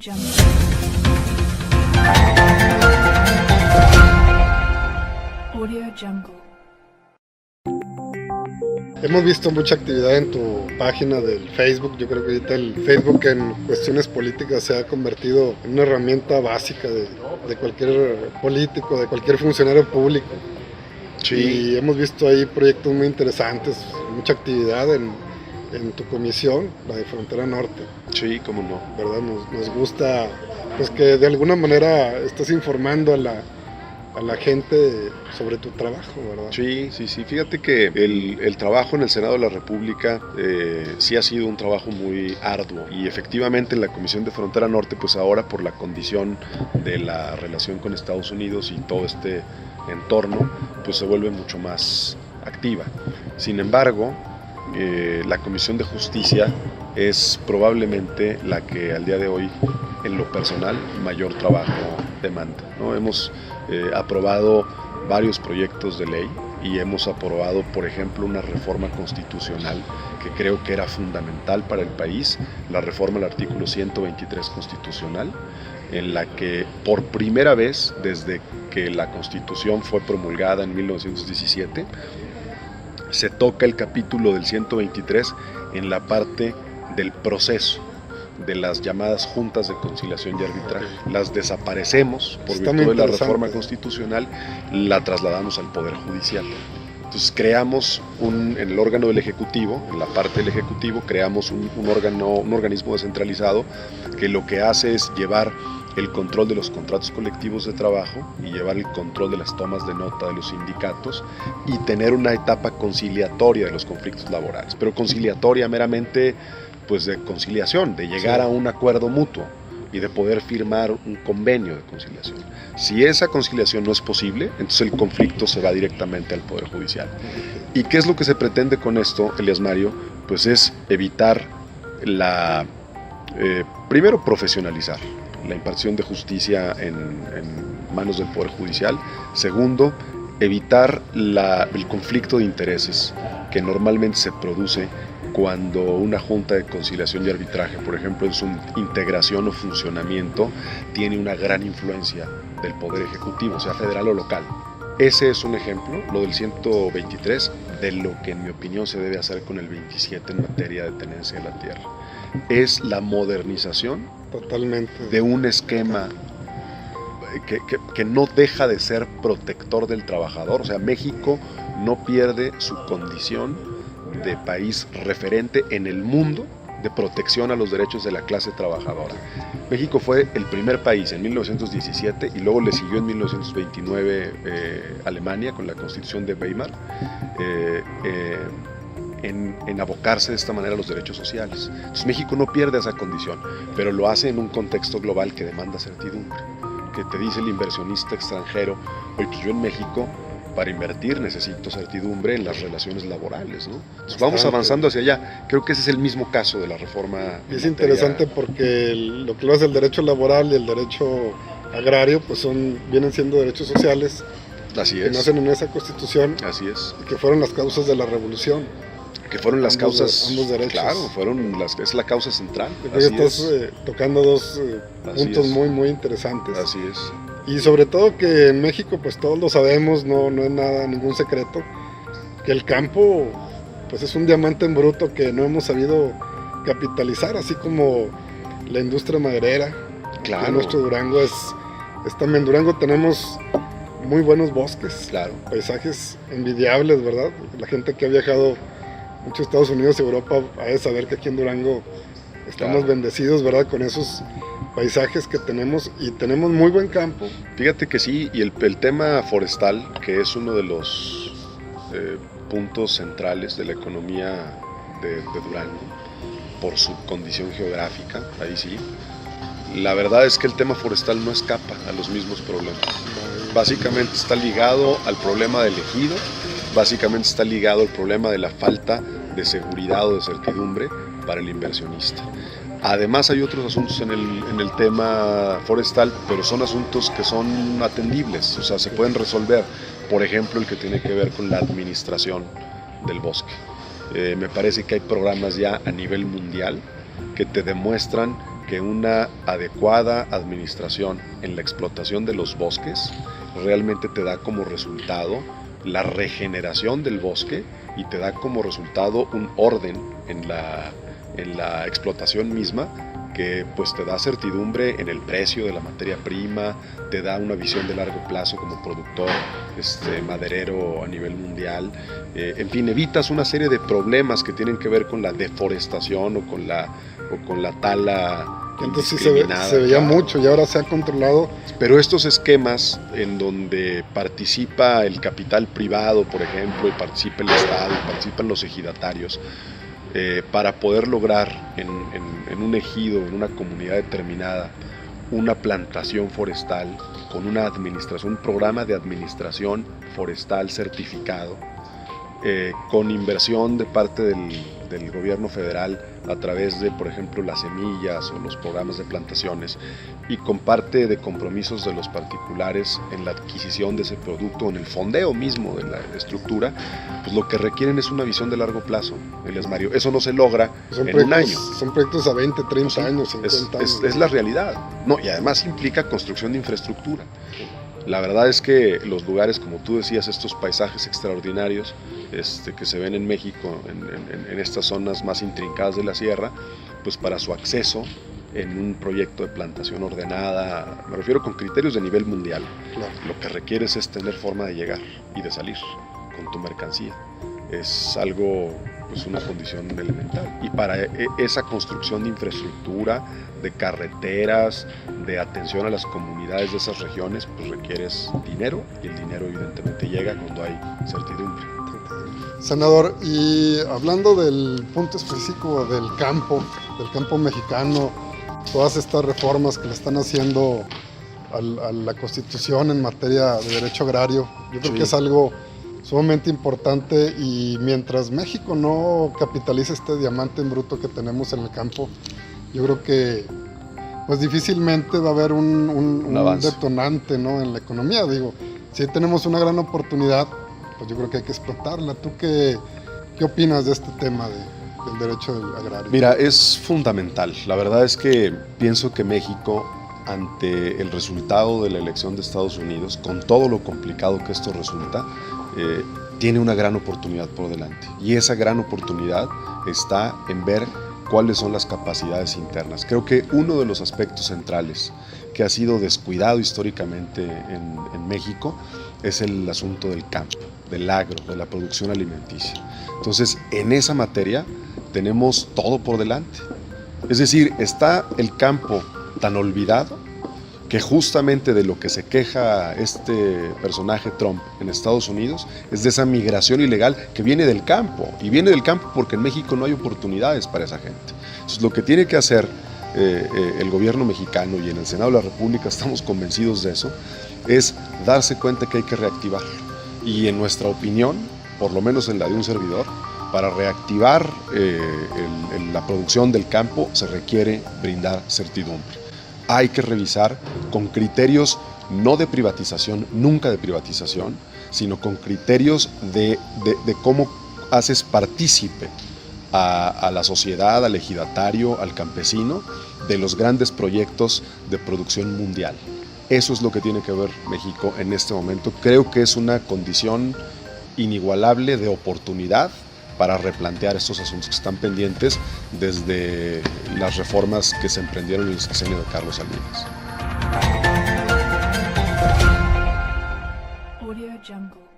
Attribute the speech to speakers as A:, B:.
A: Jungle. Audio Jungle.
B: Hemos visto mucha actividad en tu página del Facebook. Yo creo que ahorita el Facebook en cuestiones políticas se ha convertido en una herramienta básica de cualquier político, de cualquier funcionario público.
C: Sí.
B: Y hemos visto ahí proyectos muy interesantes, mucha actividad en tu comisión, la de Frontera Norte.
C: Sí, cómo no.
B: ¿Verdad? Nos gusta pues que de alguna manera estés informando a la gente sobre tu trabajo, ¿verdad?
C: Sí. Fíjate que el trabajo en el Senado de la República sí ha sido un trabajo muy arduo, y efectivamente en la Comisión de Frontera Norte, pues ahora por la condición de la relación con Estados Unidos y todo este entorno, pues se vuelve mucho más activa. Sin embargo, la Comisión de Justicia es probablemente la que al día de hoy, en lo personal, mayor trabajo demanda, ¿no? Hemos aprobado varios proyectos de ley y hemos aprobado, por ejemplo, una reforma constitucional que creo que era fundamental para el país, la reforma al artículo 123 constitucional, en la que por primera vez desde que la Constitución fue promulgada en 1917, se toca el capítulo del 123 en la parte del proceso de las llamadas juntas de conciliación y arbitraje. Las desaparecemos por virtud de la reforma constitucional, la trasladamos al Poder Judicial. Entonces creamos en el órgano del Ejecutivo, en la parte del Ejecutivo, creamos un organismo descentralizado que lo que hace es llevar el control de los contratos colectivos de trabajo y llevar el control de las tomas de nota de los sindicatos y tener una etapa conciliatoria de los conflictos laborales, pero conciliatoria meramente pues de conciliación, de llegar a un acuerdo mutuo y de poder firmar un convenio de conciliación. Si esa conciliación no es posible, entonces el conflicto se va directamente al Poder Judicial. ¿Y qué es lo que se pretende con esto, Elías Mario? Pues es evitar primero profesionalizar la impartición de justicia en manos del Poder Judicial. Segundo, evitar el conflicto de intereses que normalmente se produce cuando una junta de conciliación y arbitraje, por ejemplo, en su integración o funcionamiento, tiene una gran influencia del Poder Ejecutivo, sea federal o local. Ese es un ejemplo, lo del 123, de lo que en mi opinión se debe hacer con el 27 en materia de tenencia de la tierra. Es la modernización
B: Totalmente
C: de un esquema que no deja de ser protector del trabajador. O sea, México no pierde su condición de país referente en el mundo de protección a los derechos de la clase trabajadora. México fue el primer país en 1917 y luego le siguió en 1929 Alemania con la Constitución de Weimar en abocarse de esta manera a los derechos sociales. Entonces México no pierde esa condición, pero lo hace en un contexto global que demanda certidumbre, que te dice el inversionista extranjero: oye, pues yo en México para invertir necesito certidumbre en las relaciones laborales, ¿no? Entonces vamos avanzando hacia allá. Creo que ese es el mismo caso de la reforma.
B: Es interesante porque lo que lo hace el derecho laboral y el derecho agrario pues vienen siendo derechos sociales.
C: Así
B: que
C: es.
B: nacen en esa Constitución.
C: Así es.
B: Y que fueron las causas de la revolución.
C: Que fueron las causas,
B: ambos derechos.
C: Claro, es la causa central.
B: Así estás tocando dos puntos muy, muy interesantes.
C: Así es.
B: Y sobre todo que en México, pues todos lo sabemos, no es nada, ningún secreto, que el campo pues es un diamante en bruto que no hemos sabido capitalizar, así como la industria maderera.
C: Claro.
B: Que nuestro Durango es también, Durango tenemos muy buenos bosques,
C: claro,
B: paisajes envidiables, ¿verdad? La gente que ha viajado mucho a Estados Unidos y Europa ha de saber que aquí en Durango estamos bendecidos, ¿verdad? Con esos paisajes que tenemos y tenemos muy buen campo.
C: Fíjate que sí, y el tema forestal, que es uno de los puntos centrales de la economía de Durango, por su condición geográfica, ahí sí, la verdad es que el tema forestal no escapa a los mismos problemas. Básicamente está ligado al problema del ejido, básicamente está ligado al problema de la falta de seguridad o de certidumbre para el inversionista. Además hay otros asuntos en el tema forestal, pero son asuntos que son atendibles, o sea, se pueden resolver. Por ejemplo, el que tiene que ver con la administración del bosque. Me parece que hay programas ya a nivel mundial que te demuestran que una adecuada administración en la explotación de los bosques realmente te da como resultado la regeneración del bosque y te da como resultado un orden en la explotación misma, que pues te da certidumbre en el precio de la materia prima, te da una visión de largo plazo como productor maderero a nivel mundial, en fin, evitas una serie de problemas que tienen que ver con la deforestación o con la tala
B: Que antes sí
C: indiscriminada.
B: se veía
C: Claro.
B: mucho y ahora se ha controlado.
C: Pero estos esquemas en donde participa el capital privado, por ejemplo, y participa el Estado, y participan los ejidatarios, para poder lograr en un ejido, en una comunidad determinada, una plantación forestal con una administración, un programa de administración forestal certificado, con inversión de parte del gobierno federal a través de, por ejemplo, las semillas o los programas de plantaciones, y con parte de compromisos de los particulares en la adquisición de ese producto, en el fondeo mismo de la estructura, pues lo que requieren es una visión de largo plazo, Elías Mario. Eso no se logra en un año.
B: Son proyectos a 20, 30
C: Sí,
B: años, 50 años.
C: es la realidad. No, y además implica construcción de infraestructura. La verdad es que los lugares, como tú decías, estos paisajes extraordinarios que se ven en México, en estas zonas más intrincadas de la sierra, pues para su acceso en un proyecto de plantación ordenada, me refiero con criterios de nivel mundial,
B: Claro.
C: lo que requieres es tener forma de llegar y de salir con tu mercancía. Es algo, pues una condición elemental. Y para esa construcción de infraestructura, de carreteras, de atención a las comunidades de esas regiones, pues requieres dinero, y el dinero evidentemente llega cuando hay certidumbre.
B: Senador, y hablando del punto específico del campo mexicano, todas estas reformas que le están haciendo a la Constitución en materia de derecho agrario, yo creo
C: Sí.
B: que es algo sumamente importante, y mientras México no capitalice este diamante en bruto que tenemos en el campo, yo creo que pues difícilmente va a haber un
C: avance.
B: detonante, ¿no?, en la economía. Digo, si tenemos una gran oportunidad, pues yo creo que hay que explotarla. ¿Tú qué opinas de este tema del derecho agrario?
C: Mira, es fundamental. La verdad es que pienso que México, ante el resultado de la elección de Estados Unidos, con todo lo complicado que esto resulta, tiene una gran oportunidad por delante. Y esa gran oportunidad está en ver cuáles son las capacidades internas. Creo que uno de los aspectos centrales que ha sido descuidado históricamente en México es el asunto del campo, del agro, de la producción alimenticia. Entonces, en esa materia tenemos todo por delante. Es decir, está el campo tan olvidado que justamente de lo que se queja este personaje Trump en Estados Unidos es de esa migración ilegal que viene del campo, y viene del campo porque en México no hay oportunidades para esa gente. Entonces, lo que tiene que hacer el gobierno mexicano, y en el Senado de la República estamos convencidos de eso, es darse cuenta que hay que reactivarlo. Y en nuestra opinión, por lo menos en la de un servidor, para reactivar la producción del campo se requiere brindar certidumbre. Hay que revisar con criterios no de privatización, nunca de privatización, sino con criterios de cómo haces partícipe a la sociedad, al ejidatario, al campesino, de los grandes proyectos de producción mundial. Eso es lo que tiene que ver México en este momento. Creo que es una condición inigualable de oportunidad para replantear estos asuntos que están pendientes desde las reformas que se emprendieron en el sexenio de Carlos Salinas.
A: Audio Jungle.